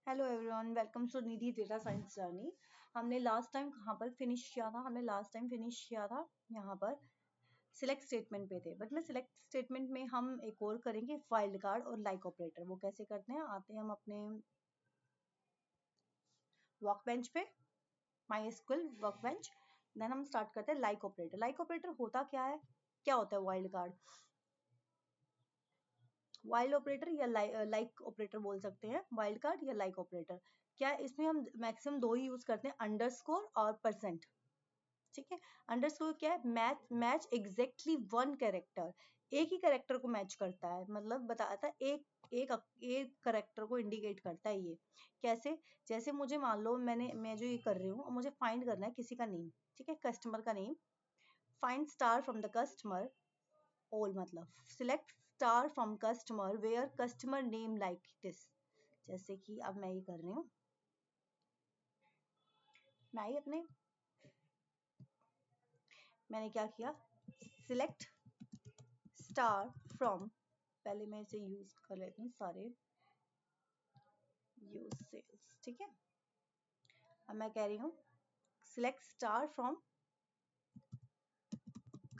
Hello everyone, welcome to Nidhi data science journey. हमने last time कहाँ पर फिनिश किया था? हमने लास्ट टाइम फिनिश किया था यहाँ पर सिलेक्ट स्टेटमेंट पे थे। बट मैं सिलेक्ट स्टेटमेंट में हम एक और करेंगे, वाइल्ड कार्ड और लाइक ऑपरेटर। वो कैसे करते हैं? आते हैं हम अपने वर्कबेंच पे, माई एसक्यूएल वर्कबेंच। देन हम स्टार्ट करते हैं लाइक ऑपरेटर। लाइक ऑपरेटर होता क्या है? क्या होता है वाइल्ड कार्ड? वाइल्ड ऑपरेटर या लाइक ऑपरेटर बोल सकते हैं, वाइल्ड कार्ड या लाइक ऑपरेटर। क्या है? इसमें हम मैक्सिमम दो ही यूज करते हैं, अंडरस्कोर और परसेंट। ठीक है, अंडरस्कोर क्या है? मैच एग्जैक्टली वन कैरेक्टर, एक ही कैरेक्टर को मैच करता है, मतलब बताता है एक कैरेक्टर को इंडिकेट करता है। ये कैसे? जैसे मुझे मान लो मैं जो ये कर रही हूँ, मुझे फाइंड करना है किसी का नेम। ठीक है, कस्टमर का name. Find star from the customer all, मतलब select star from customer where customer name like this. जैसे कि अब मैं ये कर रही हूँ, मैंने क्या किया, सिलेक्ट स्टार फ्रॉम, पहले मैं इसे यूज कर लेती हूँ सारे, यूज सेल्स। ठीक है, अब मैं कह रही हूँ select star from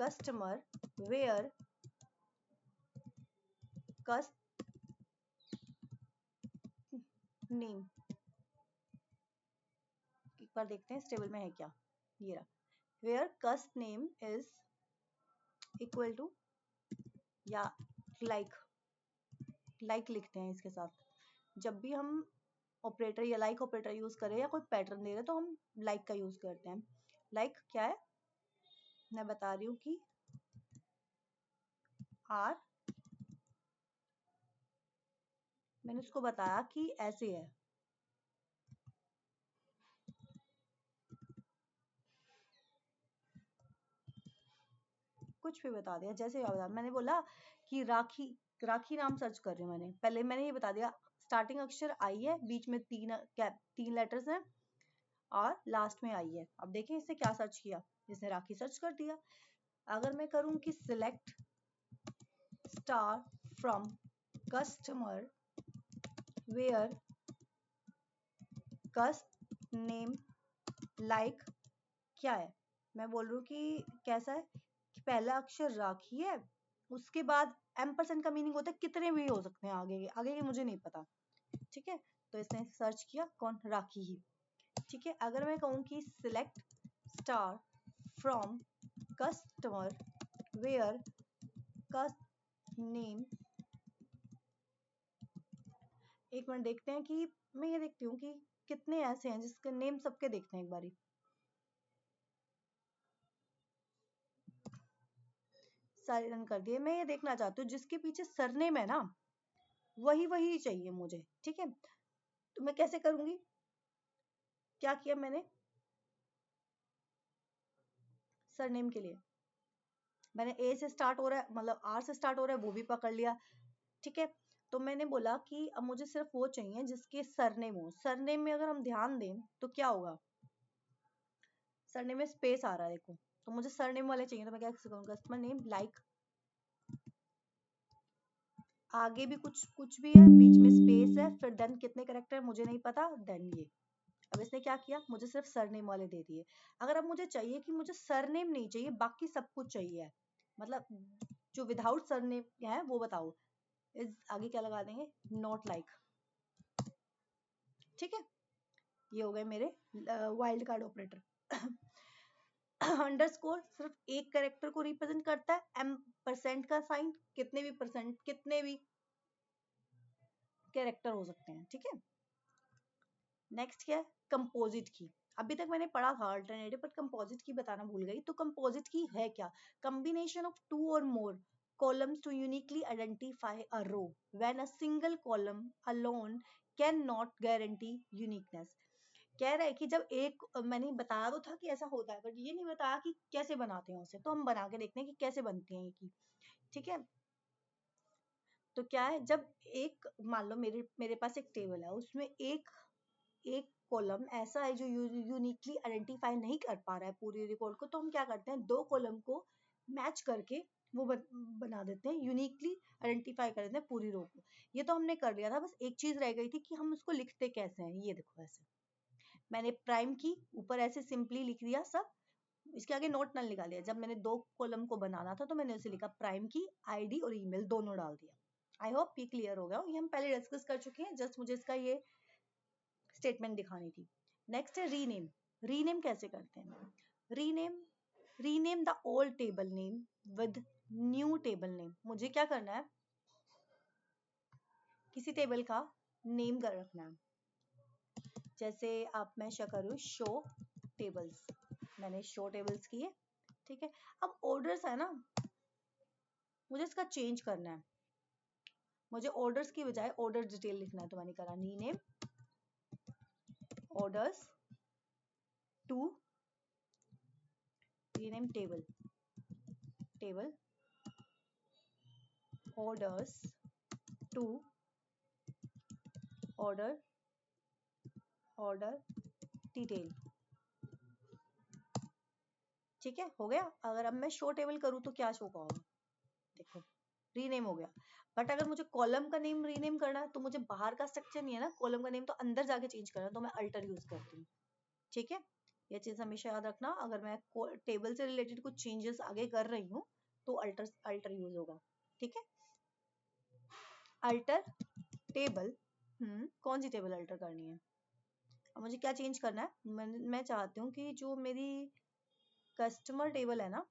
customer where cust name. एक बार देखते हैं स्टेबल में है क्या। ये रहा, where cust name is equal to, या लाइक लिखते हैं इसके साथ। जब भी हम ऑपरेटर या लाइक ऑपरेटर यूज करें या कोई पैटर्न दे रहे तो हम लाइक का यूज करते हैं। लाइक क्या है? मैं बता रही हूँ कि आर, मैंने उसको बताया कि ऐसे है, कुछ भी बता दिया, जैसे बता, मैंने बोला कि राखी नाम सर्च कर रही हूँ। मैंने ये बता दिया, स्टार्टिंग अक्षर आई है, बीच में तीन लेटर्स हैं और लास्ट में आई है। अब देखें इससे क्या सर्च किया, इसने राखी सर्च कर दिया। अगर मैं करूं कि select star from customer where cust name like, क्या है? मैं बोल रही हूँ कि कैसा है कि पहला अक्षर राखी है, उसके बाद एम्परसेंड का मीनिंग होता है कितने भी हो सकते हैं, आगे के मुझे नहीं पता। ठीक है, तो इसने सर्च किया कौन? राखी ही। ठीक है, अगर मैं कहूँ कि select star from customer where cust name, एक मिनट देखते हैं कि, मैं ये देखती हूँ कि कितने ऐसे हैं जिसके नेम सबके देखते हैं एक बारी। सारे रन कर दिए। मैं ये देखना चाहती हूँ जिसके पीछे सरनेम है ना, वही चाहिए मुझे। ठीक है, तो मैं कैसे करूंगी? क्या किया मैंने? सरनेम के लिए मैंने ए से स्टार्ट हो रहा है, मतलब आर से स्टार्ट हो रहा है, वो भी पकड़ लिया। ठीक है, तो मैंने बोला कि अब मुझे सिर्फ वो चाहिए जिसके सरनेम हो। सरनेम में अगर हम ध्यान दें तो क्या होगा, सरनेम में स्पेस आ रहा है, देखो। तो मुझे सरनेम वाले चाहिए, तो मैं क्या करूंगा, कस्टमर नेम लाइक, आगे भी कुछ भी है, बीच में स्पेस है, फिर देन कितने कैरेक्टर मुझे नहीं पता, देन ये। अब इसने क्या किया, मुझे सिर्फ सरनेम वाले दे दिए। अगर अब मुझे चाहिए कि मुझे सरनेम नहीं चाहिए, बाकी सब कुछ चाहिए, मतलब जो विदाउट सरनेम है वो बताओ, इस आगे क्या लगा देंगे, नॉट लाइक। ठीक है, ये हो गए मेरे वाइल्ड कार्ड ऑपरेटर। अंडरस्कोर सिर्फ एक कैरेक्टर को रिप्रेजेंट करता है, एम परसेंट का साइन कितने भी कैरेक्टर हो सकते हैं। ठीक है, नेक्स्ट क्या है, कंपोजिट की। अभी तक मैंने पढ़ा था अल्टरनेटिव, पर कंपोजिट की बताना भूल गई। तो कंपोजिट की है क्या? कॉम्बिनेशन ऑफ टू और मोर columns to uniquely identify a row when a single column alone cannot guarantee uniqueness। कह रहा है कि जब एक, मैंने बताया तो था कि ऐसा होता है, बट ये नहीं बताया कि कैसे बनाते हैं उसे। तो हम बना के देखते हैं कि कैसे बनती है ये की। ठीक है, तो क्या है, जब एक, मान लो मेरे पास एक टेबल है, उसमें एक एक कॉलम ऐसा है जो यूनिकली आइडेंटिफाई नहीं कर पा रहा है पूरी रिकॉर्ड को, तो हम क्या करते हैं, दो कॉलम को मैच करके वो बना देते हैं, यूनिकली आइडेंटिफाई कर देते हैं पूरी रो को। ये तो हमने कर लिया था, बस एक चीज रह गई थी कि हम उसको लिखते कैसे हैं। ये देखो ऐसे मैंने प्राइम की ऊपर ऐसे सिंपली लिख दिया सब, इसके आगे नोट नल निकाल दिया। जब मैंने 2 कॉलम को बनाना था तो मैंने उसे लिखा प्राइम की, आईडी और ईमेल दोनों डाल दिया। आई होप ये क्लियर हो गया। ये हम पहले डिस्कस कर चुके हैं, जस्ट मुझे इसका ये स्टेटमेंट दिखानी थी। नेक्स्ट है रीनेम। रीनेम कैसे करते हैं? Rename, rename the old table name with new table name. मुझे क्या करना है, किसी टेबल का नेम कर रखना है। जैसे आप मैं करूँ शो टेबल्स, मैंने शो टेबल्स किए, ठीक है। अब ऑर्डर्स है ना, मुझे इसका चेंज करना है। मुझे ऑर्डर्स की बजाय ऑर्डर डिटेल लिखना है, तो मैंने करा rename orders to, rename table, table orders to order, order detail. ठीक है, हो गया। अगर अब मैं शो टेबल करूँ तो क्या शो होगा, देखो रीनेम हो गया। बट अगर मुझे कॉलम का नेम रीनेम करना है तो मुझे बाहर का स्ट्रक्चर नहीं है ना, कॉलम का नेम तो अंदर जाके चेंज करना है, तो मैं अल्टर यूज करती हूँ। ठीक है, ये चीज हमेशा याद रखना। अगर मैं टेबल से रिलेटेड कुछ चेंजेस आगे कर रही हूँ तो अल्टर अल्टर यूज होगा। ठीक है, अल्टर टेबल, कौन सी टेबल अल्टर करनी है? अब मुझे क्या चेंज करना है, मैं चाहती हूँ कि जो मेरी कस्टमर टेबल है ना,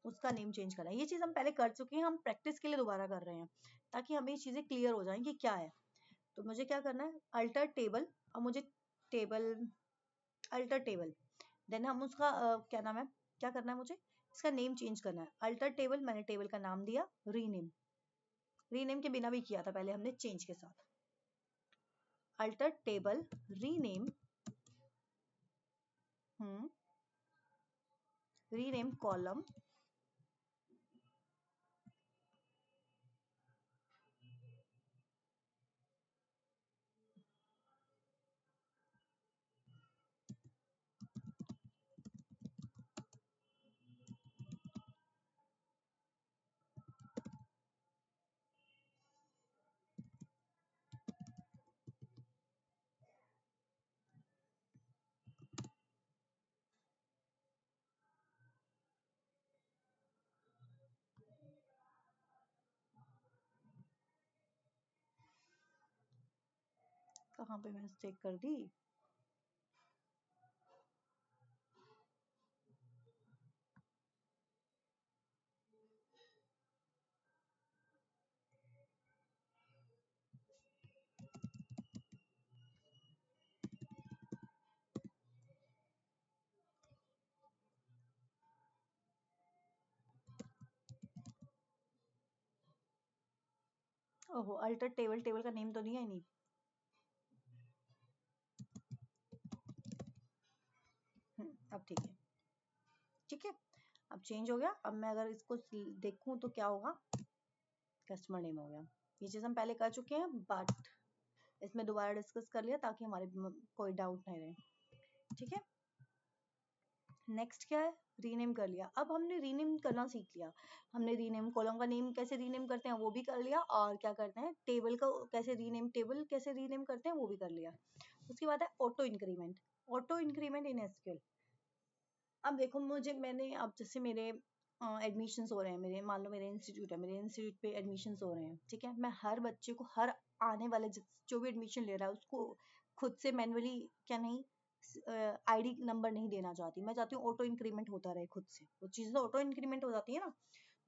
उसका नेम चेंज करना है। ये चीज हम पहले कर चुके हैं, हम प्रैक्टिस के लिए दोबारा कर रहे हैं ताकि हमें ये चीजें क्लियर हो जाएं कि क्या है। तो मुझे क्या करना है, अल्टर टेबल। और मुझे टेबल, अल्टर टेबल, देन हम उसका क्या नाम है, क्या करना है, मुझे इसका नेम चेंज करना है। अल्टर टेबल, मैंने टेबल का नाम दिया रीनेम, रीनेम के बिना भी किया था पहले हमने चेंज के साथ। Alter table rename, rename column, कहाँ पे मैंने चेक कर दी, ओहो अल्टर टेबल, टेबल का नेम तो दिया ही नहीं। अब ठीक है, ठीक है, अब चेंज हो गया। अब मैं अगर इसको देखूं तो क्या होगा, कस्टमर नेम हो गया। ये चीज हम पहले कर चुके हैं, बट इसमें दोबारा डिस्कस कर लिया ताकि हमारे कोई डाउट नहीं रहे। ठीक है, नेक्स्ट क्या है, रीनेम कर लिया। अब हमने रीनेम करना सीख लिया, हमने रीनेम कॉलम का नेम कैसे रीनेम करते हैं वो भी कर लिया, और क्या करते हैं टेबल का कैसे रीनेम, टेबल कैसे रीनेम करते हैं वो भी कर लिया। उसके बाद है auto increment, auto increment in SQL. अब देखो मुझे, मैंने अब जैसे मेरे एडमिशन्स हो रहे हैं, मेरे मान लो मेरे इंस्टीट्यूट है, मेरे इंस्टीट्यूट पे एडमिशन्स हो रहे हैं। ठीक है, मैं हर बच्चे को, हर आने वाले जो भी एडमिशन ले रहा है उसको खुद से मैनुअली क्या नहीं, आईडी नंबर नहीं देना चाहती। मैं चाहती हूँ ऑटो इंक्रीमेंट होता रहे खुद से, वो चीज़ें तो ऑटो इंक्रीमेंट हो जाती है ना।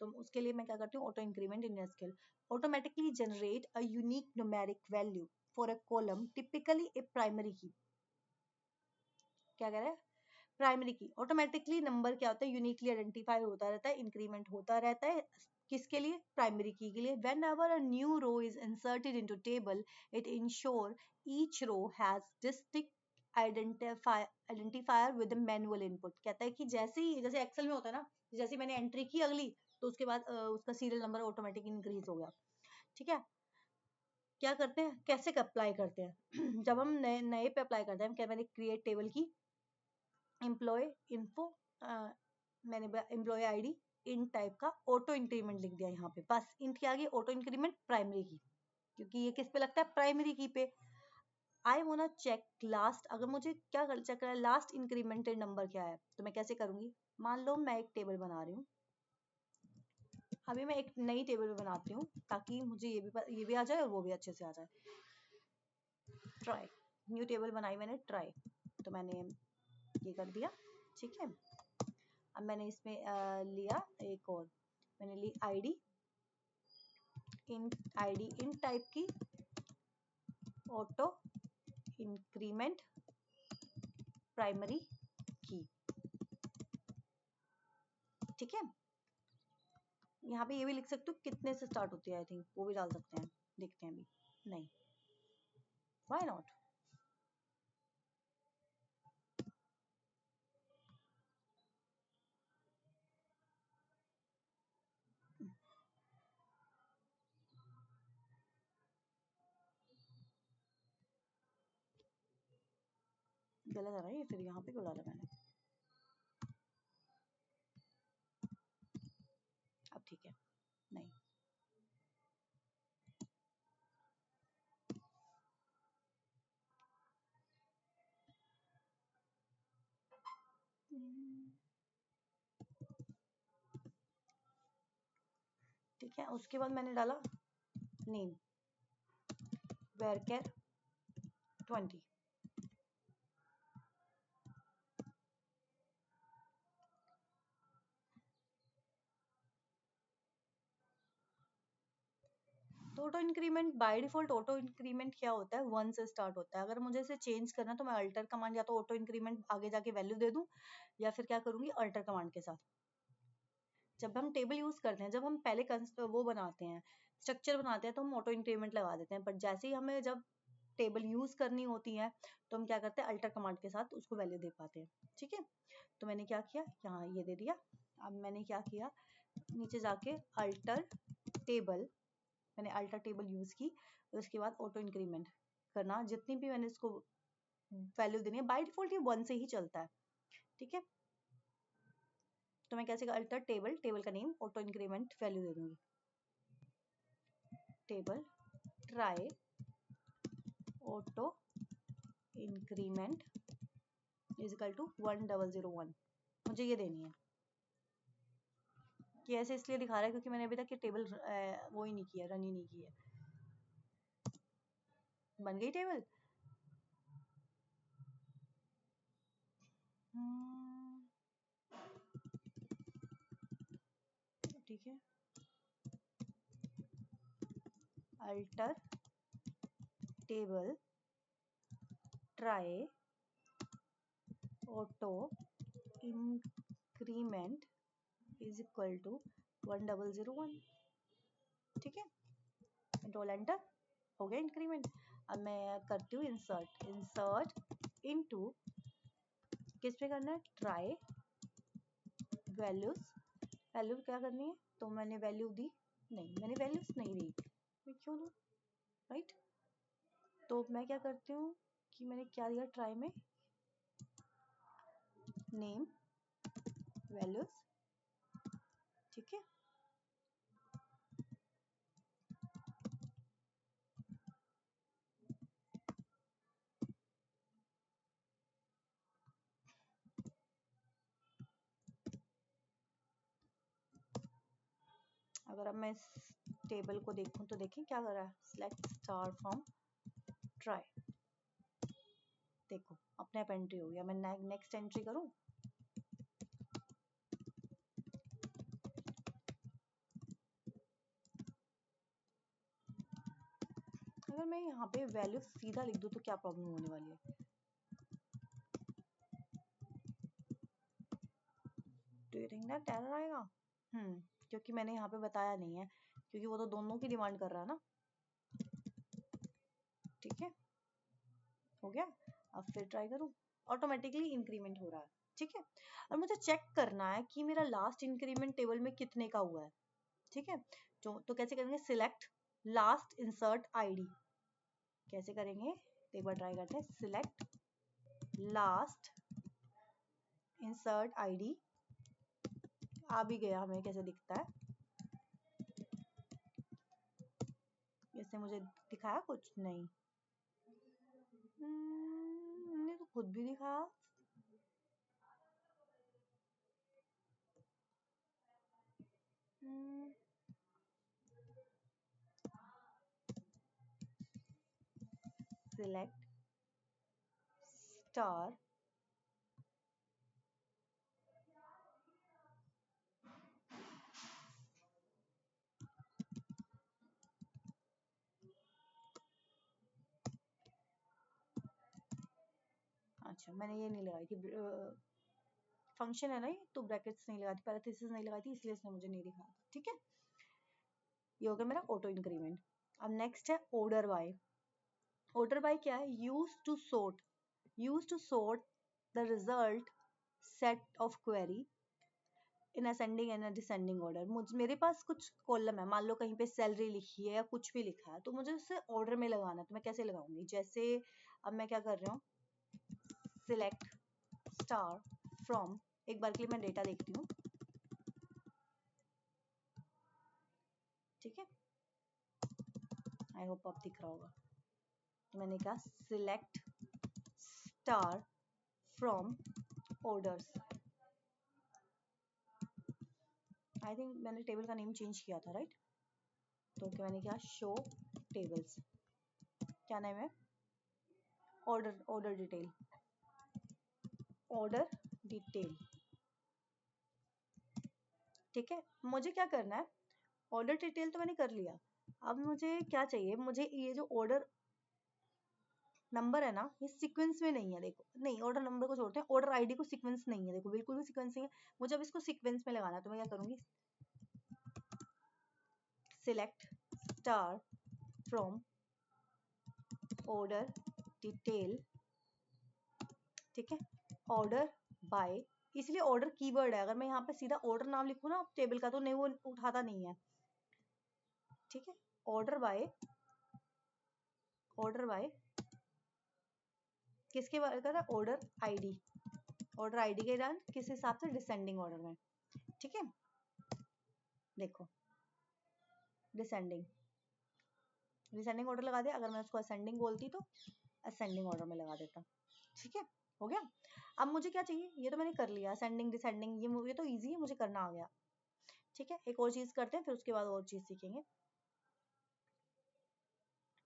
तो उसके लिए मैं क्या करती हूँ, auto increment in SQL automatically generate a unique numeric value for a column, typically A primary की। क्या कह रहा है, प्राइमरी की ऑटोमेटिकली नंबर क्या होता है, यूनिकली आइडेंटिफाई होता रहता है, इंक्रीमेंट होता रहता है। किसके लिए, प्राइमरी की के लिए। Whenever a new row is inserted into table, it ensure each row has distinct identifier with manual input. कहता है कि जैसे ही, जैसे एक्सेल में होता है ना, जैसे मैंने एंट्री की अगली, तो उसके बाद उसका सीरियल नंबर ऑटोमेटिक इंक्रीज हो गया। ठीक है, क्या करते हैं, कैसे अप्लाई करते हैं जब हम नए नए पे अप्लाई करते हैं, क्या मैंने क्रिएट टेबल की, एम्प्लॉय इन्फो, मैंने एम्प्लॉय आईडी इन टाइप का ऑटो इंक्रीमेंट लिख दिया यहाँ पे, बस इंट के आगे ऑटो इंक्रीमेंट प्राइमरी की, क्योंकि ये किस पे लगता है, प्राइमरी की पे। I want to check last, अगर मुझे क्या चेक करना है, लास्ट इंक्रीमेंटेड नंबर क्या है, तो मैं कैसे करूंगी, मान लो मैं एक टेबल बना रही हूँ, अभी मैं एक नई टेबल बनाती हूँ ताकि मुझे ये भी आ जाए और वो भी अच्छे से आ जाए। ट्राई, न्यू टेबल बनाई मैंने, ट्राई, तो मैंने ये कर दिया, ठीक है। अब मैंने इसमें लिया एक और, मैंने ली आईडी, इन टाइप की ऑटो इंक्रीमेंट प्राइमरी की, ठीक है। यहाँ पे ये भी लिख सकते हो कितने से स्टार्ट होती है, आई थिंक वो भी डाल सकते हैं, देखते हैं अभी, नहीं, व्हाई नॉट, गलत आ रहा है ये, फिर यहाँ पे क्यों डाला मैंने, अब ठीक है, नहीं, ठीक है। उसके बाद मैंने डाला नेम varchar 20, तो auto increment by default, auto increment क्या होता है, 1 से स्टार्ट होता है। अगर मुझे इसे चेंज करना है तो मैं अल्टर कमांड, या तो ऑटो इंक्रीमेंट आगे जाके वैल्यू दे दूं, या फिर क्या करूंगी, अल्टर कमांड के साथ। जब हम टेबल यूज करते हैं, जब हम पहले वो बनाते हैं, स्ट्रक्चर बनाते हैं, तो हम ऑटो इंक्रीमेंट लगा देते हैं, बट जैसे ही हमें जब टेबल यूज करनी होती है तो हम क्या करते हैं, अल्टर कमांड के साथ उसको वैल्यू दे पाते हैं, ठीक है। तो मैंने क्या किया, यहाँ ये दे दिया। अब मैंने क्या किया, नीचे जाके अल्टर टेबल, मैंने अल्टर टेबल यूज की, उसके बाद ऑटो इंक्रीमेंट करना, जितनी भी मैंने इसको वैल्यू देनी है, बाय डिफॉल्ट ये 1 से ही चलता है, ठीक है। तो मैं कैसे, अल्टर टेबल, टेबल का नेम, ऑटो इंक्रीमेंट वैल्यू दे दूंगी, table try auto increment is equal to 1001, मुझे ये देनी है। कि ऐसे इसलिए दिखा रहा है क्योंकि मैंने अभी तक ये टेबल वो ही नहीं किया, रन ही नहीं किया। बन गई टेबल, ठीक है। Alter table try auto increment is equal to 1001, ठीक है। कंट्रोल एंटर, हो गया इंक्रीमेंट। अब मैं करती हूँ इंसर्ट, इंसर्ट इनटू, किस पे करना है, ट्राई वैल्यूज, वैल्यू क्या करनी है, तो मैंने वैल्यू दी, नहीं मैंने वैल्यूज नहीं दी, मैं क्यों दूँ, राइट। तो मैं क्या करती हूँ कि मैंने क्या दिया, ट्राई में नेम वैल्यूज, ठीक है। अगर अब मैं इस टेबल को देखूं तो देखें क्या कर रहा है, सिलेक्ट स्टार फ्रॉम ट्राई, देखो अपने आप एंट्री हो गया। मैं नेक्स्ट एंट्री करूं, अगर मैं यहाँ पे वैल्यू सीधा लिख दूं तो क्या प्रॉब्लम होने वाली है, do you think that error आएगा, क्योंकि मैंने यहाँ पे बताया नहीं है, क्योंकि वो तो दोनों की डिमांड कर रहा है ना, ठीक है। हो गया, अब फिर ट्राई करूं, ऑटोमेटिकली इंक्रीमेंट हो रहा है, ठीक है। और मुझे चेक करना है कि मेरा लास्ट इंक्रीमेंट टेबल में कितने का हुआ है, ठीक है। तो कैसे करेंगे, सिलेक्ट लास्ट इंसर्ट आईडी, कैसे करेंगे, एक बार ट्राई करते हैं, सिलेक्ट लास्ट इंसर्ट आईडी, आ भी गया, हमें कैसे दिखता है, इसने मुझे दिखाया कुछ नहीं, ने तो खुद भी दिखाया। सिलेक्ट स्टार अच्छा मैंने ये नहीं लगाई थी, फंक्शन है ना ये, तो ब्रैकेट्स नहीं लगाती, पैरेंथेसिस नहीं लगाई थी, इसलिए इसने मुझे नहीं दिखाया। ठीक है, ये हो गया मेरा ऑटो इंक्रीमेंट। अब नेक्स्ट है ऑर्डर बाय। ऑर्डर बाय क्या है, use to sort the result set of query in ascending and descending order. मेरे पास कुछ कॉलम है, मान लो कहीं पे सैलरी लिखी है या कुछ भी लिखा है, तो मुझे उसे ऑर्डर में लगाना है, तो मैं कैसे लगाऊंगी, जैसे अब मैं क्या कर रही हूँ, सिलेक्ट स्टार फ्रॉम, एक बार के लिए मैं डेटा देखती हूँ, ठीक है, आई होप आप दिख रहा होगा। तो मैंने कहा select star from orders, I think मैंने टेबल का नेम चेंज किया था राइट, तो क्या मैंने कहा शो टेबल्स, क्या नाम है, ऑर्डर डिटेल, ऑर्डर डिटेल। ठीक है, मुझे क्या करना है, ऑर्डर डिटेल तो मैंने कर लिया, अब मुझे क्या चाहिए, मुझे ये जो ऑर्डर नंबर है ना, ये सीक्वेंस में नहीं है, देखो नहीं, ऑर्डर नंबर को छोड़ते हैं, ऑर्डर आईडी को सीक्वेंस नहीं है, देखो बिल्कुल भी सीक्वेंस नहीं है, मुझे अब इसको सीक्वेंस में लगाना है, तो मैं क्या करूंगी, select star from order detail, ठीक है, ऑर्डर बाय, इसलिए ऑर्डर कीवर्ड है, अगर मैं यहाँ पे सीधा ऑर्डर नाम लिखूँ ना टेबल का, तो नहीं वो उठाता नहीं है। ठीक है, ऑर्डर बाय किसके बारे का था, ऑर्डर आईडी के डाल किस हिसाब से, डिसेंडिंग ऑर्डर में। ठीक है, देखो डिसेंडिंग ऑर्डर लगा दिया, अगर मैं उसको असेंडिंग बोलती तो असेंडिंग ऑर्डर में लगा देता। ठीक है, हो गया। अब मुझे क्या चाहिए, ये तो मैंने कर लिया, असेंडिंग डिसेंडिंग, ये तो इजी है, मुझे करना आ गया। ठीक है, एक और चीज करते हैं, फिर उसके बाद और चीज सीखेंगे।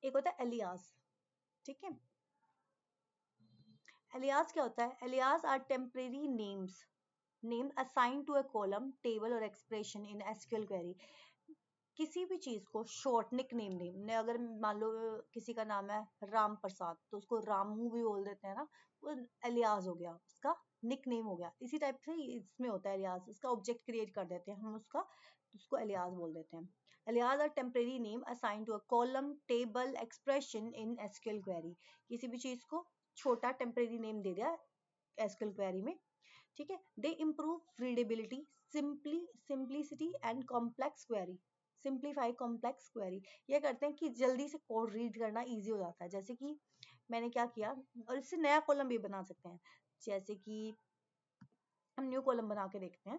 एक होता है एलियास। ठीक है, एलियास क्या होता है, alias are temporary name assigned to a column, table और एक्सप्रेशन इन एसक्यूएल क्वेरी। किसी भी चीज को शॉर्ट निक नेम ने, अगर मान लो किसी का नाम है राम प्रसाद, तो उसको रामू भी बोल देते हैं ना, वो एलियास हो गया, उसका निक नेम हो गया। इसी टाइप से इसमें होता है एलियास, उसका ऑब्जेक्ट क्रिएट कर देते हैं हम, उसको एलियास बोल देते हैं। Alias are temporary name assign to a column, table, expression in SQL query. किसी भी चीज को छोटा टेम्परेरी नेम दे दिया एसक्यूएल क्वेरी में। ठीक है, दे improve readability, simplicity and complex query, simplify complex query. ये करते हैं कि जल्दी से कोड रीड करना इजी हो जाता है। जैसे कि मैंने क्या किया, और इससे नया कॉलम भी बना सकते हैं, जैसे कि हम न्यू कॉलम बना के देखते हैं।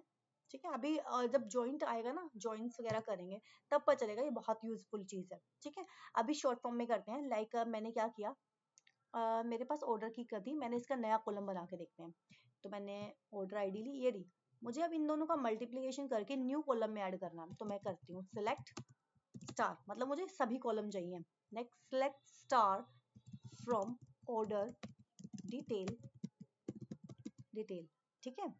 ठीक है, अभी जब जॉइंट आएगा ना, जॉइंट्स वगैरह करेंगे, तब पता चलेगा ये बहुत यूजफुल चीज है। ठीक है, अभी शॉर्ट फॉर्म में करते हैं, लाइक मैंने क्या किया, मेरे पास ऑर्डर की कर दी मैंने, इसका नया कॉलम बना के देखते हैं। तो मैंने ऑर्डर आईडी ली, ये ली, मुझे अब इन दोनों का मल्टीप्लिकेशन करके न्यू कॉलम में ऐड करना, तो मैं करती हूँ सिलेक्ट स्टार, मतलब मुझे सभी कॉलम चाहिए। Next select star from order detail, ठीक है,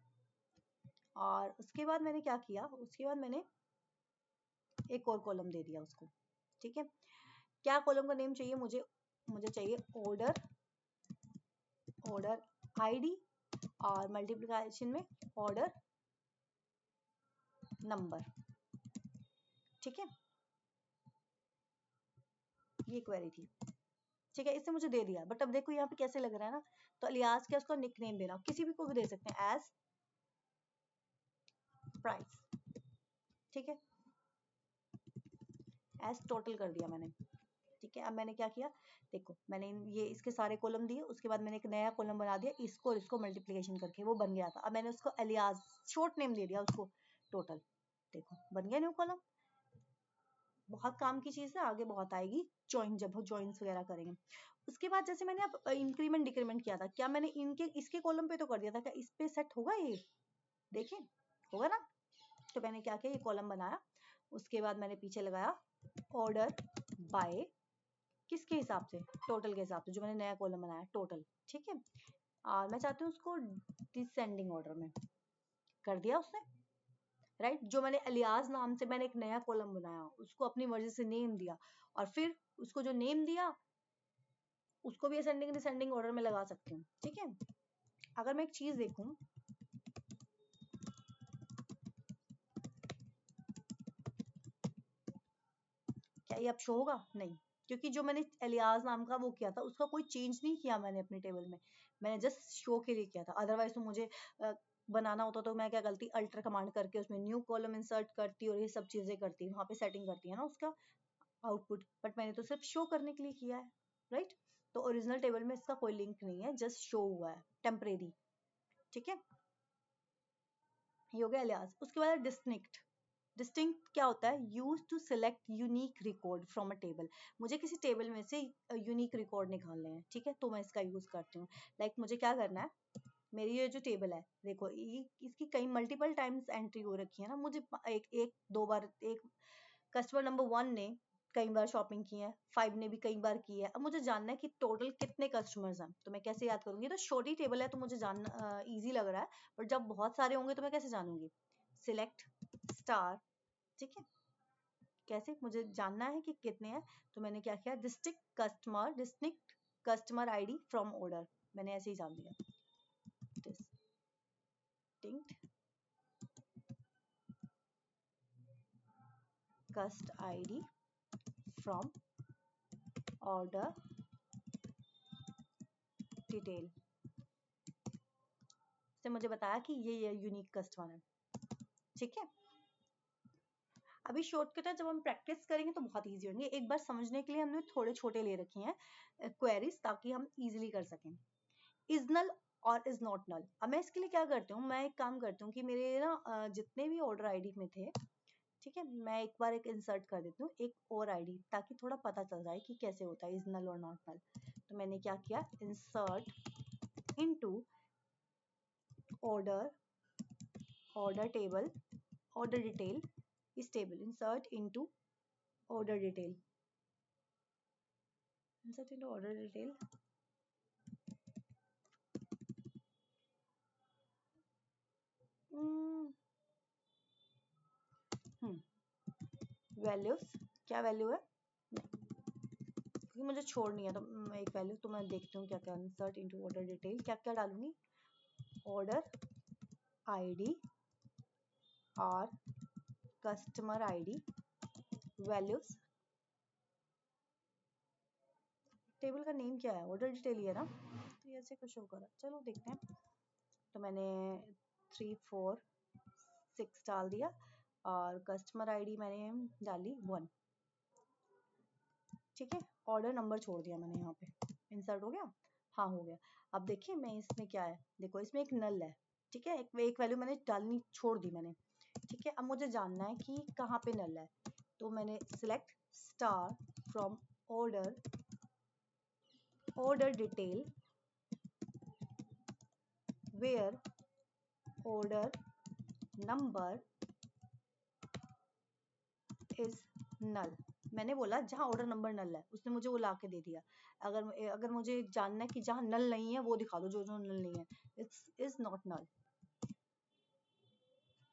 और उसके बाद मैंने क्या किया, उसके बाद मैंने एक और कॉलम दे दिया उसको। ठीक है, क्या कॉलम का नेम चाहिए मुझे चाहिए ऑर्डर आईडी, और मल्टीप्लिकेशन में ऑर्डर नंबर। ठीक है, ये क्वेरी थी। ठीक है, इससे मुझे दे दिया, बट अब देखो यहाँ पे कैसे लग रहा है ना, तो अलियास क्या, उसका निक नेम देना, किसी भी को भी दे सकते हैं, एज प्राइस। ठीक है, एज टोटल कर दिया मैंने। ठीक है, अब मैंने क्या किया, देखो मैंने ये इसके सारे कॉलम दिए, उसके बाद मैंने एक नया कॉलम बना दिया, इसको और इसको मल्टीप्लिकेशन करके वो बन गया था। अब मैंने उसको एलियास शॉर्ट नेम दे दिया उसको, टोटल। देखो बन गया न्यू कॉलम। बहुत काम की चीज है, आगे बहुत आएगी जॉइन, जब जॉइंस वगैरह करेंगे। उसके बाद जैसे मैंने अब इंक्रीमेंट डिक्रीमेंट किया था, क्या मैंने इनके इसके कॉलम पे तो कर दिया था, क्या इस पे सेट होगा ये? देखिए होगा ना। तो मैंने क्या किया, ये कॉलम बनाया। उसके बाद मैंने पीछे लगाया ऑर्डर बाय किसके हिसाब से, टोटल के हिसाब से, जो मैंने नया कॉलम बनाया टोटल। ठीक है, और मैं चाहती हूँ उसको डिसेंडिंग ऑर्डर में कर दिया उसने, राइट। जो मैंने अलियास नाम से मैंने एक नया कॉलम बनाया, उसको अपनी मर्जी से नेम दिया, और फिर उसको जो नेम दिया उसको भी असेंडिंग डिसेंडिंग ऑर्डर में लगा सकती हूँ। ठीक है, अगर मैं एक चीज देखूं, क्या ये अब शो होगा? नहीं, क्योंकि जो मैंने एलियास नाम का वो किया था उसका कोई चेंज नहीं किया मैंने अपने टेबल में, मैंने जस्ट शो के लिए किया था। अदरवाइज तो मुझे बनाना होता तो मैं क्या करती, अल्टर कमांड करके उसमें न्यू कॉलम इंसर्ट करती और ये सब चीजें करती, वहां पे सेटिंग करती है ना उसका आउटपुट, बट मैंने तो सिर्फ शो करने के लिए किया है, राइट। तो ओरिजिनल टेबल में इसका कोई लिंक नहीं है, जस्ट शो हुआ है टेम्परेरी। ठीक है, ये हो गया एलियास। उसके बाद डिस्टिंक्ट। डिस्टिंक्ट क्या होता है, use to select unique record from a table. मुझे किसी टेबल में से यूनिक रिकॉर्ड निकालने हैं, ठीक है, तो मैं इसका यूज करती हूँ। लाइक मुझे क्या करना है, मेरी ये जो टेबल है देखो, ये इसकी कई मल्टीपल टाइम्स एंट्री हो रखी है ना, मुझे एक एक दो बार, एक कस्टमर नंबर 1 ने कई बार शॉपिंग की है, 5 ने भी कई बार की है। अब मुझे जानना है कि टोटल कितने कस्टमर्स हैं, तो मैं कैसे याद करूंगी? तो छोटी टेबल है तो मुझे जानना इजी लग रहा है, बट जब बहुत सारे होंगे तो मैं कैसे जानूंगी? सिलेक्ट स्टार, ठीक है, कैसे मुझे जानना है कि कितने हैं, तो मैंने क्या किया, district customer ID from order, मैंने ऐसे ही जान दिया, डिस्टिंक्ट कस्ट आईडी फ्रॉम ऑर्डर डिटेल से मुझे बताया कि ये यूनिक कस्टमर है। ठीक है, अभी शॉर्टकट है, जब हम प्रैक्टिस करेंगे तो बहुत इजी होंगे। एक बार समझने के लिए हमने थोड़े छोटे ले रखे हैं क्वेरीज, ताकि हम इजीली कर सकें। इज नल और इज नॉट नल। अब मैं इसके लिए क्या करती हूँ, मैं एक काम करती हूँ कि मेरे ना जितने भी ऑर्डर आईडी में थे, ठीक है, मैं एक बार एक इंसर्ट कर देती हूँ एक और आईडी, ताकि थोड़ा पता चल जाए कि कैसे होता है इज नल और नॉट नल। तो मैंने क्या किया, insert into order, order table, order detail, इस table insert into order detail, insert into order detail, values, क्या वैल्यू है, क्योंकि मुझे छोड़नी है तो एक वैल्यू, तो मैं देखती हूँ क्या क्या, इंसर्ट इनटू ऑर्डर डिटेल, क्या क्या डालूंगी, ऑर्डर आईडी और कस्टमर आईडी, वैल्यूज, टेबल का नेम क्या है, ऑर्डर डिटेल ही है ना, तो ये ऐसे कुछ होगा, चलो देखते हैं। तो मैंने 3 4 6 डाल दिया, और कस्टमर आईडी मैंने डाली 1, ठीक है, ऑर्डर नंबर छोड़ दिया मैंने यहाँ पे, इंसर्ट हो गया, हाँ हो गया। अब देखिए मैं इसमें क्या है, देखो इसमें एक नल है, ठीक है, एक वैल्यू मैंने डालनी छोड़ दी मैंने, ठीक है। अब मुझे जानना है कि कहाँ पे नल है, तो मैंने select star from order, order detail, where order number is null. मैंने बोला जहां ऑर्डर नंबर नल है, उसने मुझे वो ला के दे दिया। अगर मुझे जानना है कि जहां नल नहीं है वो दिखा दो, जो जो नल नहीं है, इट्स इज नॉट नल,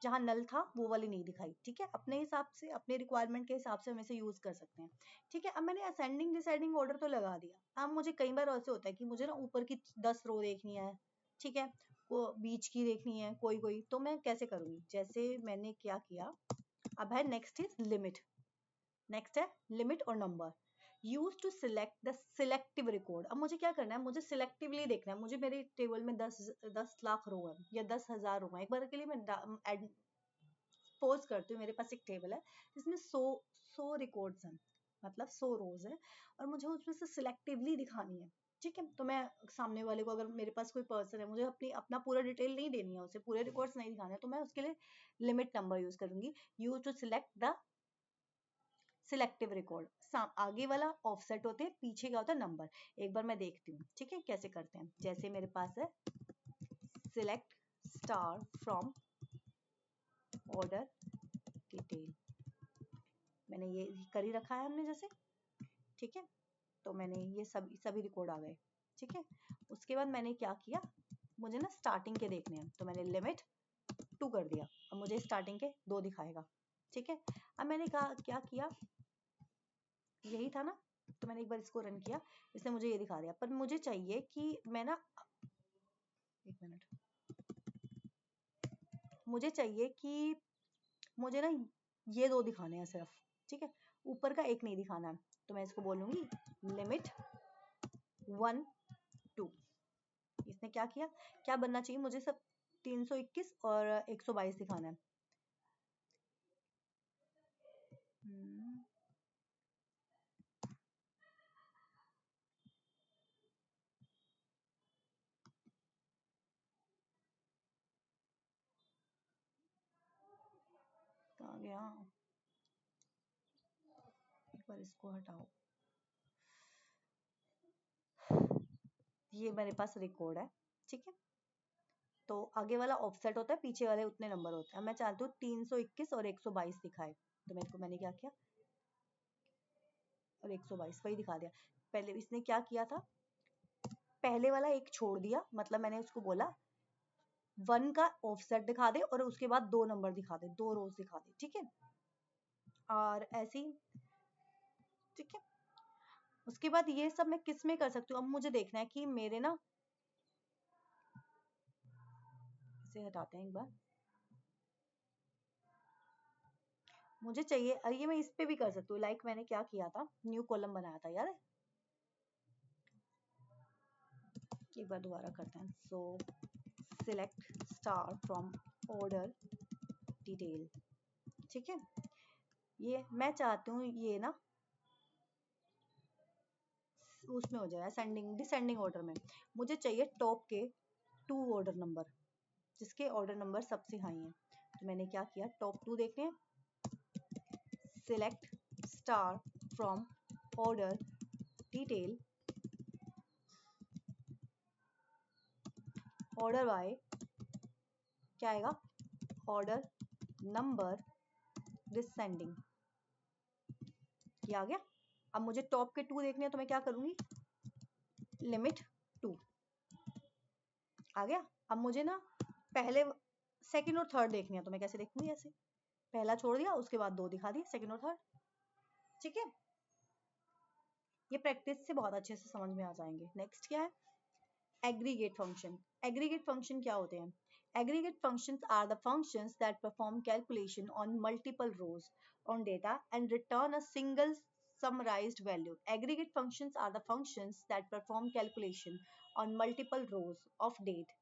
जहां नल था वो वाली नहीं दिखाई, ठीक है। अपने हिसाब से, अपने रिक्वायरमेंट के हिसाब से हम इसे यूज कर सकते हैं, ठीक है। अब मैंने असेंडिंग डिसेंडिंग ऑर्डर तो लगा दिया। अब मुझे कई बार ऐसे होता है कि मुझे ना ऊपर की 10 रो देखनी है, ठीक है, वो बीच की देखनी है, कोई कोई, तो मैं कैसे करूंगी, जैसे मैंने क्या किया, अब है नेक्स्ट इज लिमिट, नेक्स्ट है लिमिट और number, use to select the selective record. अब मुझे क्या करना है, मुझे सिलेक्टिवली देखना है, मुझे मेरे टेबल में 10 लाख रो है या 10,000 रो है, एक बार के लिए मैं पोज करती हूँ, मेरे पास एक टेबल है जिसमें 100 रिकॉर्ड्स हैं, मतलब 100 रोज है और मुझे उसमें से सिलेक्टिवली दिखानी है, ठीक है। तो मैं सामने वाले को, अगर मेरे पास कोई पर्सन है, मुझे अपना पूरा डिटेल नहीं देनी है, उसे पूरे रिकॉर्ड्स नहीं दिखाने, तो मैं उसके लिए लिमिट नंबर यूज करूंगी, use to select the selective record. आगे वाला ऑफसेट होते हैं, पीछे का होता है नंबर। एक बार मैं देखती हूँ, ठीक है, कैसे करते हैं। जैसे मेरे पास है select star from order detail, मैंने ये कर ही रखा है हमने जैसे, ठीक है। तो मैंने ये सभी रिकॉर्ड आ गए, ठीक है। उसके बाद मैंने क्या किया, मुझे ना स्टार्टिंग के देखने हैं, तो मैंने लिमिट 2 कर दिया। अब मुझे स्टार्टिंग के 2 दिखाएगा, ठीक है। अब मैंने कहा क्या किया, यही था ना, तो मैंने एक बार इसको रन किया, इसने मुझे ये दिखा दिया। पर मुझे चाहिए कि मैं ना, एक मिनट, मुझे चाहिए कि मुझे ना ये 2 दिखाने हैं सिर्फ, ठीक है, ऊपर का एक नहीं दिखाना है। तो मैं इसको बोलूंगी लिमिट 1 2। इसने क्या किया, क्या बनना चाहिए, मुझे सब 321 और 122 दिखाना है। कहाँ गया, एक बार इसको हटाओ। ये मेरे पास रिकॉर्ड है, ठीक है। तो आगे वाला ऑफसेट होता है, पीछे वाले उतने नंबर होते हैं। मैं चाहती हूँ 321 और 122 दिखाए, तो मैंने क्या किया, और 122 वही दिखा दिया। पहले इसने क्या किया था, पहले वाला एक छोड़ दिया, मतलब मैंने उसको बोला 1 का ऑफसेट दिखा दे और उसके बाद 2 नंबर दिखा दे, 2 रोज दिखा दे, ठीक है। और ऐसे ही, ठीक है। उसके बाद ये सब मैं किस में कर सकती हूँ, अब मुझे देखना है कि मेरे ना, इसे हटाते हैं एक बार, मुझे चाहिए, ये मैं इस पे भी कर सकती हूँ। लाइक मैंने क्या किया था, न्यू कॉलम बनाया था, याद है। एक बार दोबारा करते हैं। सो select star from order detail, ठीक है। ये मैं चाहती हूँ ये ना उसमें हो जाए असेंडिंग डिसेंडिंग ऑर्डर में। मुझे चाहिए टॉप के 2 ऑर्डर नंबर, जिसके ऑर्डर नंबर सबसे हाई हैं। तो मैंने क्या किया, टॉप 2 देखने हैं, select star from order detail, order by क्या आएगा, ऑर्डर नंबर डिसेंडिंग, ये आ गया। अब मुझे टॉप के 2 देखने हैं, तो मैं क्या करूंगी, लिमिट 2 आ गया। अब मुझे ना पहले सेकंड और थर्ड देखने हैं, तो मैं कैसे देखूंगी, ऐसे पहला छोड़ दिया, उसके बाद 2 दिखा दिए, सेकंड और थर्ड, ठीक है। ये प्रैक्टिस से बहुत अच्छे से समझ में आ जाएंगे। नेक्स्ट क्या है, एग्रीगेट फंक्शन। एग्रीगेट फंक्शन क्या होते हैं, aggregate functions are the functions that perform calculation on multiple rows on data and return a single summarized value. Aggregate functions are the functions that perform calculation on multiple rows of data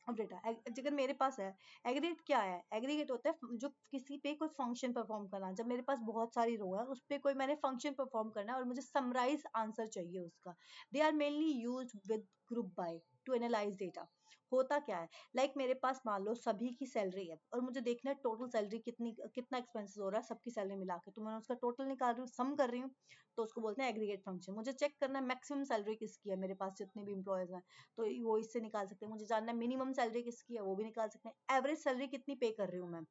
अब data. अगर मेरे पास है, aggregate क्या है, aggregate होता है जो किसी पे कोई फंक्शन परफॉर्म करना। जब मेरे पास बहुत सारी रो है, उस पे कोई मैंने फंक्शन परफॉर्म करना है और मुझे समराइज आंसर चाहिए उसका। They are mainly used with group by to analyse data. होता क्या है, लाइक मेरे पास मान लो सभी की सैलरी है और मुझे देखना है टोटल सैलरी कितना एक्सपेंसेस हो रहा है सबकी सैलरी मिला के, तो मैं उसका टोटल निकाल रही हूँ, सम कर रही हूँ, तो उसको बोलते हैं एग्रीगेट फंक्शन। मुझे चेक करना है मैक्सिमम सैलरी किसकी है, मेरे पास जितने भी इंप्लॉयज हैं, तो वो इससे निकाल सकते हैं। मुझे जानना है मिनिमम सैलरी किसकी है, वो भी निकाल सकते हैं। एवरेज सैलरी कितनी पे कर रही हूँ मैं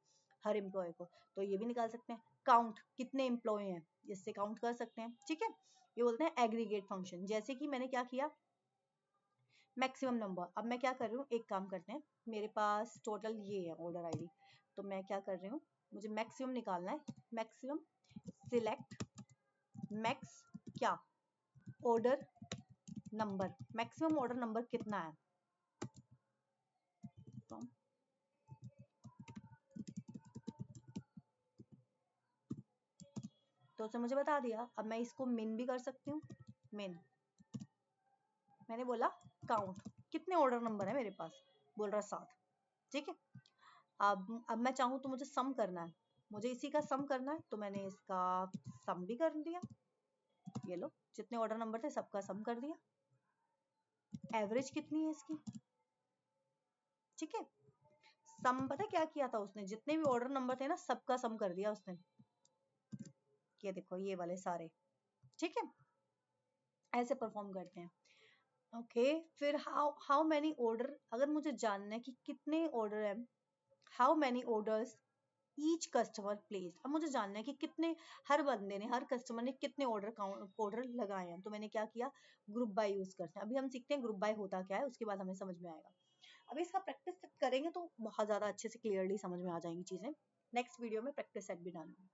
हर एम्प्लॉय को, तो ये भी निकाल सकते हैं। काउंट कितने एम्प्लॉय हैं, इससे काउंट कर सकते हैं, ठीक है। ये बोलते हैं एग्रीगेट फंक्शन। जैसे कि मैंने क्या किया, मैक्सिमम नंबर। अब मैं क्या कर रही हूँ, एक काम करते हैं, मेरे पास टोटल ये है ऑर्डर आईडी, तो मैं क्या कर रही हूँ, मुझे मैक्सिमम निकालना है। मैक्सिमम सिलेक्ट मैक्स क्या, order number, maximum order number कितना है, तो उसने मुझे बता दिया। अब मैं इसको मिन भी कर सकती हूँ, मिन मैंने बोला काउंट कितने ऑर्डर नंबर है मेरे पास, बोल रहा 7, ठीक है। अब मैं चाहूँ तो मुझे सम करना है, मुझे इसी का सम करना है, तो मैंने इसका सम भी कर दिया। ये लो, जितने ऑर्डर नंबर थे सबका सम कर दिया। एवरेज कितनी है इसकी, ठीक है। सम पता क्या किया था उसने, जितने भी ऑर्डर नंबर थे ना सबका सम कर दिया उसने। ये देखो ये वाले सारे, ठीक है। ऐसे परफॉर्म करते हैं। ओके फिर हाउ मैनी ऑर्डर, अगर मुझे जानना है कि कितने ऑर्डर है, how many orders each customer place, अब मुझे जानना है कि कितने, हर बंदे ने, हर कस्टमर ने कितने ऑर्डर लगाए हैं। तो मैंने क्या किया, ग्रुप बाय यूज करते हैं। अभी हम सीखते हैं ग्रुप बाय होता क्या है, उसके बाद हमें समझ में आएगा। अभी इसका प्रैक्टिस करेंगे तो बहुत ज्यादा अच्छे से क्लियरली समझ में आ जाएंगी चीजें। नेक्स्ट वीडियो में प्रैक्टिस सेट भी डालूंगी,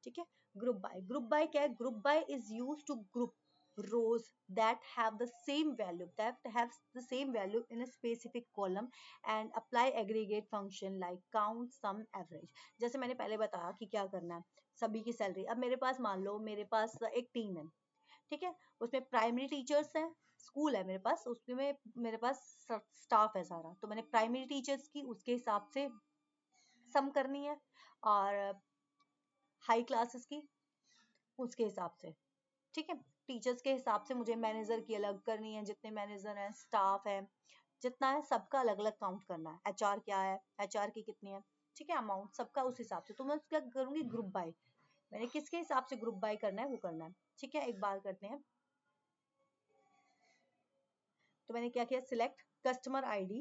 ठीक है। ग्रुप बाय क्या है, group by is use to group rows that have the same value in a specific column and apply aggregate function like count sum average। जैसे मैंने पहले बताया कि क्या करना है, सभी की सैलरी। अब मेरे पास मान लो मेरे पास एक टीम है, ठीक है, उसमें प्राइमरी टीचर्स हैं, स्कूल है मेरे पास, उसमें मेरे पास स्टाफ है सारा, तो मैंने प्राइमरी टीचर्स की उसके हिसाब से सम करनी है, और हाई क्लासेस की उसके हिसाब से, ठीक है। टीचर्स के हिसाब से मुझे मैनेजर की अलग करनी है, जितने मैनेजर हैं, स्टाफ है, जितना है सबका अलग अलग काउंट करना है। एचआर क्या है, एचआर की कितनी है, ठीक है, अमाउंट सबका उस हिसाब से। तो मैं क्या करूंगी, ग्रुप बाय, मैंने किसके हिसाब से ग्रुप बाय करना है वो करना है, ठीक है। एक बार करते हैं, तो मैंने क्या किया, select customer ID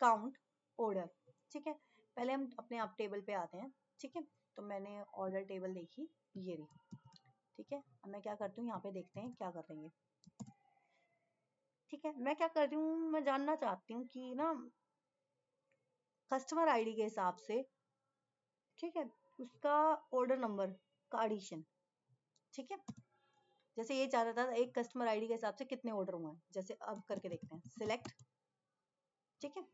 count order, ठीक है। पहले हम अपने आप टेबल पे आते हैं, ठीक है। तो मैंने ऑर्डर टेबल देखी, ये रही, ठीक है। अब मैं क्या करती हूँ, यहाँ पे देखते हैं क्या कर देंगे, ठीक है। मैं क्या कर रही हूँ, मैं जानना चाहती हूँ कि ना कस्टमर आईडी के हिसाब से, ठीक है, उसका ऑर्डर नंबर का एडिशन, ठीक है। जैसे ये चाह रहा था एक कस्टमर आईडी के हिसाब से कितने ऑर्डर हुए हैं, जैसे अब करके देखते हैं, सिलेक्ट, ठीक है।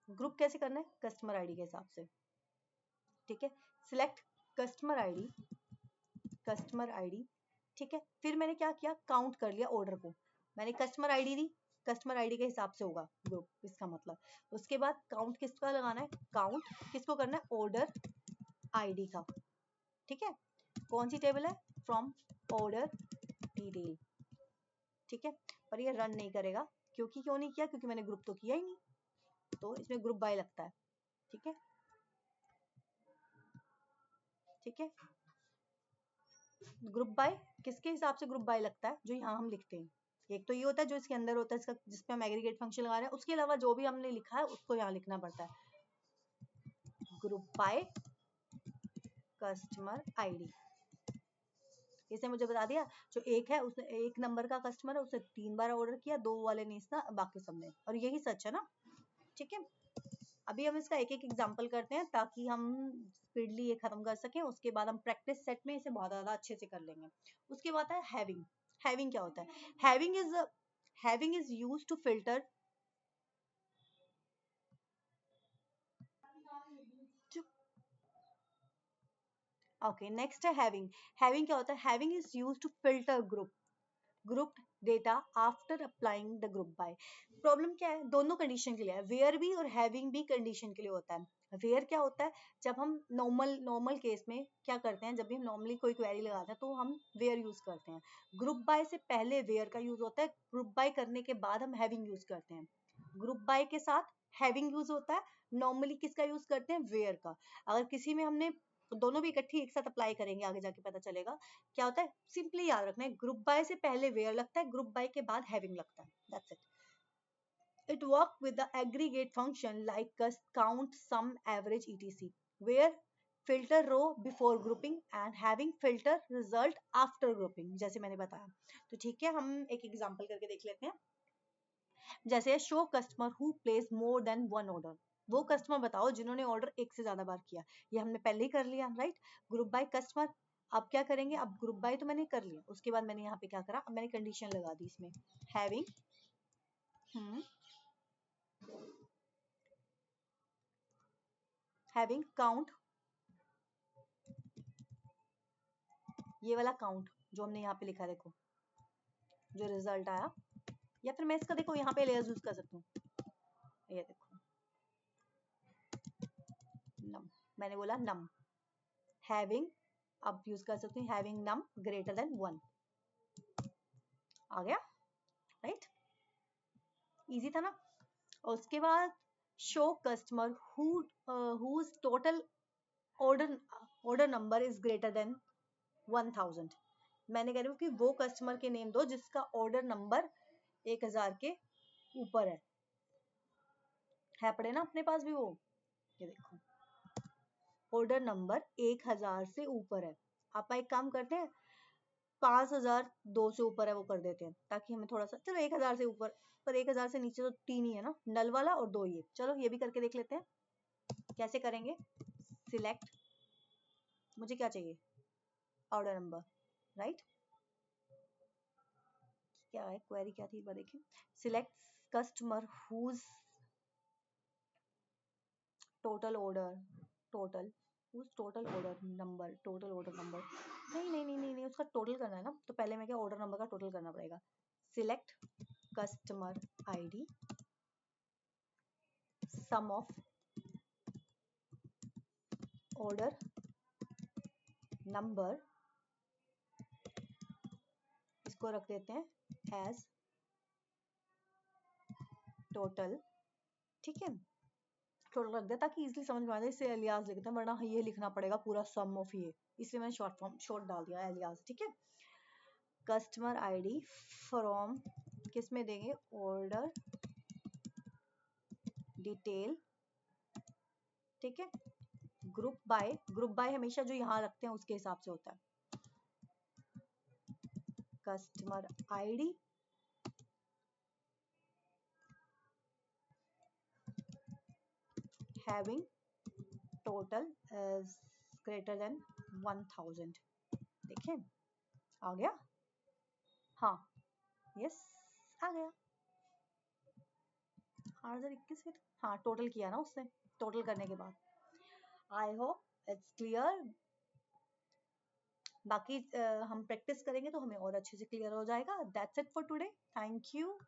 ग्रुप कैसे करना है, कस्टमर आईडी के हिसाब से, ठीक है। सिलेक्ट कस्टमर आईडी, ठीक है। फिर मैंने क्या किया, काउंट कर लिया ऑर्डर को, मैंने कस्टमर आईडी दी, कस्टमर आईडी के हिसाब से होगा ग्रुप, इसका मतलब। उसके बाद काउंट किसका लगाना है, काउंट किसको करना है, ऑर्डर आईडी का, ठीक है। कौन सी टेबल है, फ्रॉम ऑर्डर डिटेल, ठीक है। पर ये रन नहीं करेगा, क्योंकि क्यों नहीं किया, क्योंकि मैंने ग्रुप तो किया ही नहीं, तो इसमें ग्रुप बाय लगता है, ठीक है, ठीक है। ग्रुप बाय किसके हिसाब से ग्रुप बाय लगता है, जो यहाँ हम लिखते हैं। एक तो ये होता है जो इसके अंदर होता है, इसका जिसपे हम एग्रीगेट फंक्शन लगा रहे हैं, उसके अलावा जो भी हमने लिखा है उसको यहाँ लिखना पड़ता है। ग्रुप बाय कस्टमर आईडी, इसने मुझे बता दिया जो एक है, उसने एक नंबर का कस्टमर है, उसने 3 बार ऑर्डर किया, 2 वाले ने इसना, बाकी सबने, और यही सच है ना, ठीक है। अभी हम इसका एक एक एग्जांपल करते हैं ताकि हम स्पीडली ये खत्म कर सकें, उसके बाद हम प्रैक्टिस सेट में इसे बहुत ज्यादा अच्छे से कर लेंगे। उसके बाद है हैविंग। हैविंग क्या होता है, having is used to filter, okay next है हैविंग। हैविंग क्या होता है, having is used to filter group data after applying the group by. Problem क्या है, दोनों कंडीशन के लिए है, वेयर भी और हैविंग भी कंडीशन के लिए होता है। वेयर क्या होता है, जब हम नॉर्मल केस में क्या करते हैं, जब भी हम नॉर्मली कोई क्वेरी लगाते हैं तो हम वेयर यूज करते हैं। ग्रुप बाय से पहले वेयर का यूज होता है, ग्रुप बाय करने के बाद हम हैविंग यूज करते हैं। ग्रुप बाय के साथ हैविंग यूज होता है, नॉर्मली किसका यूज करते हैं, वेयर का। अगर किसी में हमने दोनों भी इकट्ठी एक साथ अप्लाई करेंगे, आगे जाके पता चलेगा क्या होता है। सिंपली याद रखना है, ग्रुप बाय से पहले वेयर लगता है, ग्रुप बाय के बाद हैविंग लगता है, that's it. It work with the aggregate function like count sum average etc, where filter row before grouping and having filter result after grouping, जैसे मैंने बताया। तो ठीक है, हम एक एग्जांपल करके देख लेते हैं। जैसे show customer who place more than one order, वो कस्टमर बताओ जिन्होंने ऑर्डर एक से ज्यादा बार किया। ये हमने पहले ही कर लिया, राइट। ग्रुप बाय कस्टमर, अब क्या करेंगे, अब ग्रुप बाय तो मैंने कर लिया, उसके बाद मैंने यहाँ पे क्या करा, अब मैंने कंडीशन लगा दी इसमें, हैविंग काउंट, ये वाला काउंट जो हमने यहाँ पे लिखा, देखो जो रिजल्ट आया, या फिर मैं इसका देखो यहाँ पे लेयर्स यूज कर सकती हूँ, ये देखो नम, मैंने बोला नम, हैविंग, अब यूज कर सकते हैं हैविंग नम ग्रेटर देन 1, आ गया, राइट, इजी था ना। और उसके बाद show customer whose total order number is greater than 1000। मैंने कह रही हूँ कि वो कस्टमर के नेम दो जिसका ऑर्डर नंबर 1000 के ऊपर है पड़े ना अपने पास भी वो, ये देखो ऑर्डर नंबर 1000 से ऊपर है। आप एक काम करते हैं 5002 से ऊपर है वो कर देते हैं ताकि हमें थोड़ा सा, चलो 1000 से ऊपर, पर 1000 से नीचे तो 3 ही है ना, नल वाला और 2 ये, चलो ये भी करके देख लेते हैं कैसे करेंगे। सिलेक्ट, मुझे क्या चाहिए, ऑर्डर नंबर, राइट, क्या है क्वेरी क्या थी एक बार देखिए। Select customer whose total order, total order number, total order number, नहीं उसका टोटल करना है ना, तो पहले मैं क्या ऑर्डर नंबर का टोटल करना पड़ेगा। Select customer ID sum of order number, इसको रख देते हैं एज टोटल, ठीक है, टोटल रख दिया ताकि इजीली समझ में आ जाए, इसे एलियास लिखते हैं वरना ये लिखना पड़ेगा पूरा सम ऑफ ये, इसलिए मैंने शॉर्ट फॉर्म शॉर्ट डाल दिया एलियास, ठीक है। कस्टमर आईडी फ्रॉम, किस में देंगे, ऑर्डर डिटेल, ठीक है, ग्रुप बाय हमेशा जो यहाँ रखते हैं उसके हिसाब से होता है। Customer ID having total is greater than 1000, देखिए आ गया, हाँ यस आ गया, 8021 में हाँ टोटल किया ना उसने, टोटल करने के बाद। आई होप इट्स क्लियर, बाकी हम प्रैक्टिस करेंगे तो हमें और अच्छे से क्लियर हो जाएगा। That's it for today, thank you.